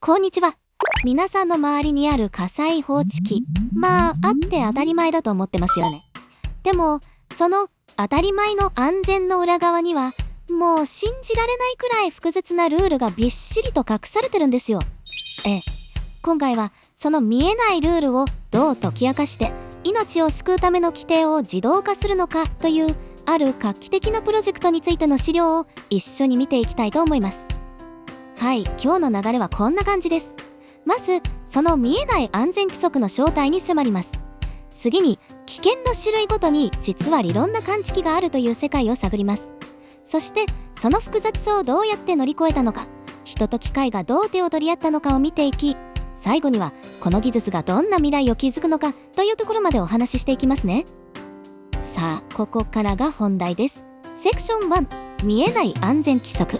こんにちは。皆さんの周りにある火災報知器、あって当たり前だと思ってますよね。でも、その当たり前の安全の裏側には、もう信じられないくらい複雑なルールがびっしりと隠されてるんですよ。今回はその見えないルールをどう解き明かして、命を救うための規定を自動化するのかという、ある画期的なプロジェクトについての資料を一緒に見ていきたいと思います。はい、今日の流れはこんな感じです。まず、その見えない安全規則の正体に迫ります。次に、危険の種類ごとに実は理論な感知器があるという世界を探ります。そして、その複雑さをどうやって乗り越えたのか、人と機械がどう手を取り合ったのかを見ていき、最後には、この技術がどんな未来を築くのかというところまでお話ししていきますね。さあ、ここからが本題です。セクション1、見えない安全規則。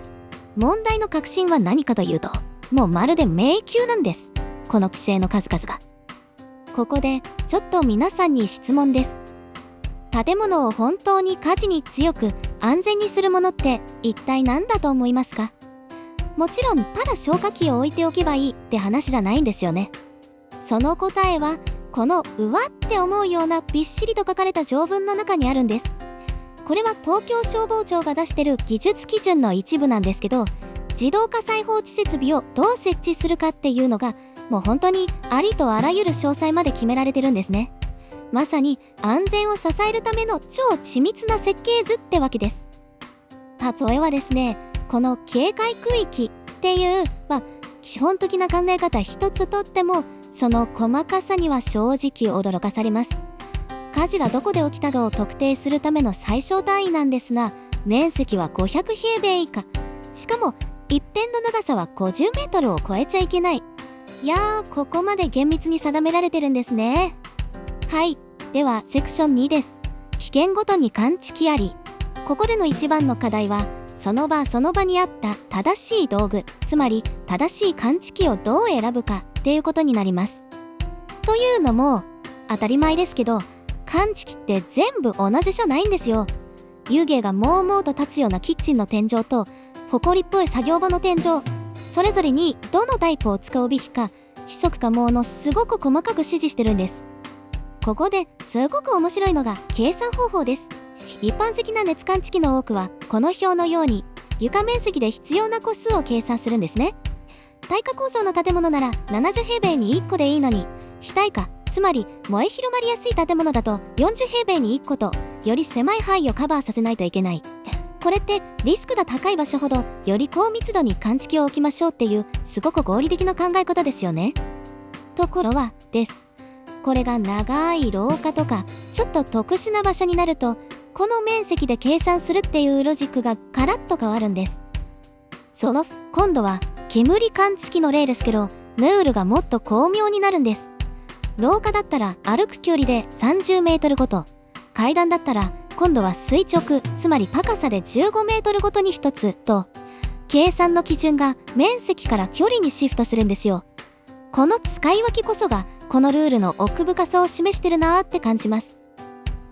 問題の核心は何かというと、もうまるで迷宮なんです。この規制の数々が。ここでちょっと皆さんに質問です。建物を本当に火事に強く安全にするものって一体何だと思いますか？もちろんただ消火器を置いておけばいいって話じゃないんですよね。その答えはこのうわって思うようなびっしりと書かれた条文の中にあるんです。これは東京消防庁が出してる技術基準の一部なんですけど、自動火災報知設備をどう設置するかっていうのがもう本当にありとあらゆる詳細まで決められてるんですね。まさに安全を支えるための超緻密な設計図ってわけです。例えばですね、この警戒区域っていう、基本的な考え方一つとってもその細かさには正直驚かされます。火事がどこで起きたかを特定するための最小単位なんですが、面積は500平米以下。しかも一辺の長さは50メートルを超えちゃいけない。いやー、ここまで厳密に定められてるんですね。はい、ではセクション2です。危険ごとに感知器あり。ここでの一番の課題は、その場その場にあった正しい道具、つまり正しい感知器をどう選ぶかっていうことになります。というのも、当たり前ですけど、感知器って全部同じじゃないんですよ。湯気がもうもうと立つようなキッチンの天井と、埃っぽい作業場の天井、それぞれにどのタイプを使うべきか、規則かものすごく細かく指示してるんです。ここですごく面白いのが計算方法です。一般的な熱感知器の多くはこの表のように床面積で必要な個数を計算するんですね。耐火構造の建物なら70平米に1個でいいのに、非耐火、つまり燃え広まりやすい建物だと40平米に1個と、より狭い範囲をカバーさせないといけない。これってリスクが高い場所ほどより高密度に感知器を置きましょうっていうすごく合理的な考え方ですよね。ところはです。これが長い廊下とかちょっと特殊な場所になると、この面積で計算するっていうロジックがガラッと変わるんです。今度は煙感知器の例ですけど、ルールがもっと巧妙になるんです。廊下だったら歩く距離で30メートルごと、階段だったら今度は垂直、つまり高さで15メートルごとに1つと、計算の基準が面積から距離にシフトするんですよ。この使い分けこそがこのルールの奥深さを示してるなーって感じます。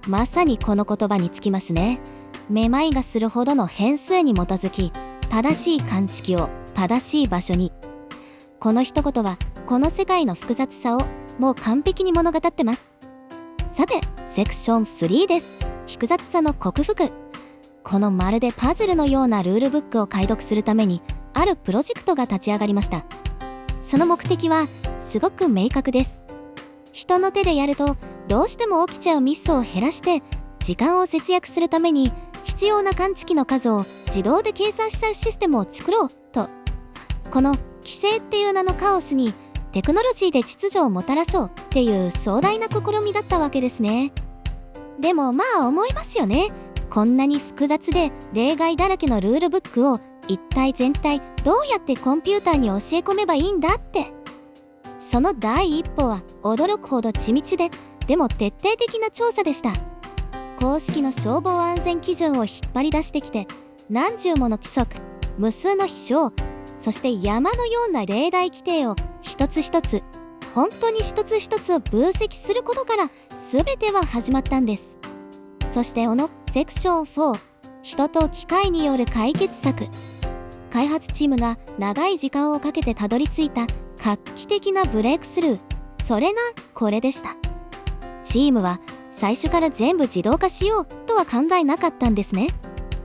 まさにこの言葉につきますね。めまいがするほどの変数に基づき、正しい感知器を正しい場所に。この一言はこの世界の複雑さをもう完璧に物語ってます。さて、セクション3です。複雑さの克服。このまるでパズルのようなルールブックを解読するために、あるプロジェクトが立ち上がりました。その目的はすごく明確です。人の手でやるとどうしても起きちゃうミスを減らして時間を節約するために、必要な感知器の数を自動で計算したシステムを作ろうと。この規制っていう名のカオスにテクノロジーで秩序をもたらそうっていう壮大な試みだったわけですね。でも思いますよね。こんなに複雑で例外だらけのルールブックを一体全体どうやってコンピューターに教え込めばいいんだって。その第一歩は驚くほど緻密でも徹底的な調査でした。公式の消防安全基準を引っ張り出してきて、何十もの規則、無数の秘書、そして山のような例題規定を一つ一つ、本当に一つ一つを分析することから全ては始まったんです。そしてセクション4、人と機械による解決策。開発チームが長い時間をかけてたどり着いた画期的なブレイクスルー、それがこれでした。チームは最初から全部自動化しようとは考えなかったんですね。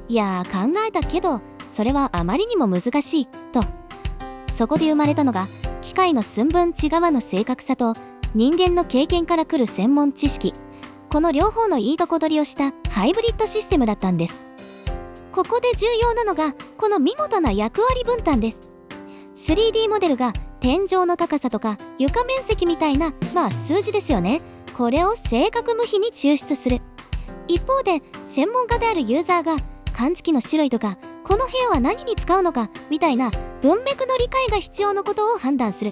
いやー、考えたけどそれはあまりにも難しいと。そこで生まれたのが機械の寸分違わぬ正確さと人間の経験から来る専門知識、この両方のいいとこ取りをしたハイブリッドシステムだったんです。ここで重要なのがこの見事な役割分担です。 3D モデルが天井の高さとか床面積みたいな数字ですよね。これを正確無比に抽出する。一方で専門家であるユーザーが感知器の種類とかこの部屋は何に使うのかみたいな文脈の理解が必要なことを判断する。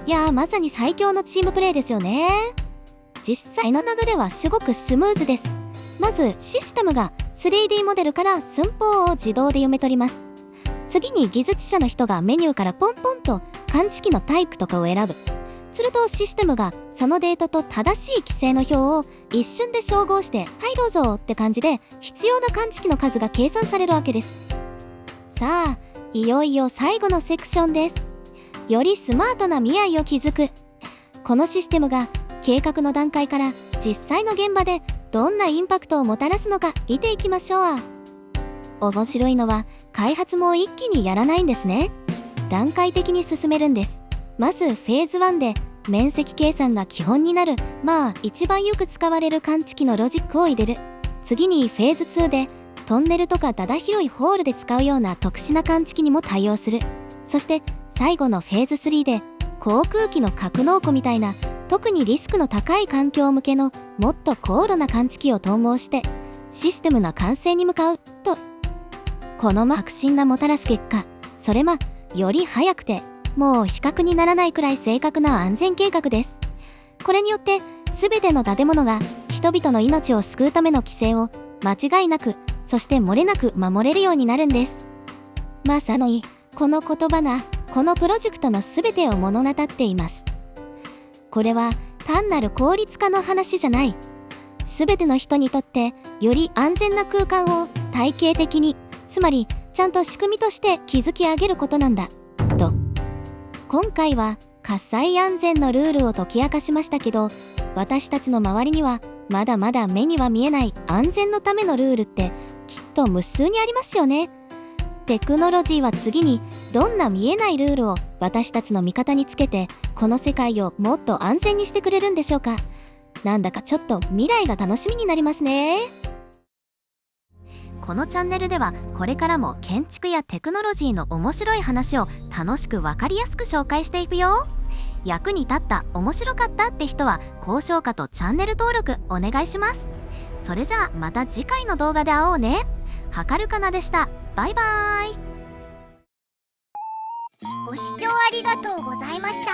いやー、まさに最強のチームプレイですよね。実際の流れはすごくスムーズです。まずシステムが 3D モデルから寸法を自動で読み取ります。次に技術者の人がメニューからポンポンと感知器のタイプとかを選ぶ。するとシステムがそのデータと正しい規制の表を一瞬で照合して、はいどうぞって感じで必要な感知器の数が計算されるわけです。さあ、いよいよ最後のセクションです。よりスマートな未来を築く。このシステムが計画の段階から実際の現場でどんなインパクトをもたらすのか見ていきましょう。面白いのは開発も一気にやらないんですね。段階的に進めるんです。まずフェーズ1で面積計算が基本になる一番よく使われる感知器のロジックを入れる。次にフェーズ2でトンネルとかだだ広いホールで使うような特殊な感知器にも対応する。そして最後のフェーズ3で航空機の格納庫みたいな特にリスクの高い環境向けのもっと高度な感知器を統合してシステムの完成に向かうと。この革新がもたらす結果、それより早くてもう比較にならないくらい正確な安全計画です。これによって全ての建物が人々の命を救うための規制を間違いなく、そして漏れなく守れるようになるんです。まさにこの言葉がこのプロジェクトの全てを物語っています。これは単なる効率化の話じゃない。全ての人にとってより安全な空間を体系的に、つまりちゃんと仕組みとして築き上げることなんだと。今回は火災安全のルールを解き明かしましたけど、私たちの周りにはまだまだ目には見えない安全のためのルールってきっと無数にありますよね。テクノロジーは次にどんな見えないルールを私たちの味方につけてこの世界をもっと安全にしてくれるんでしょうか。なんだかちょっと未来が楽しみになりますね。このチャンネルではこれからも建築やテクノロジーの面白い話を楽しく分かりやすく紹介していくよ。役に立った、面白かったって人は高評価とチャンネル登録お願いします。それじゃあまた次回の動画で会おうね。はかるかなでした。バイバーイ。ご視聴ありがとうございました。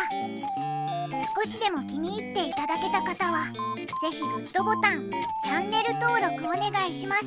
少しでも気に入っていただけた方は、ぜひグッドボタン、チャンネル登録お願いします。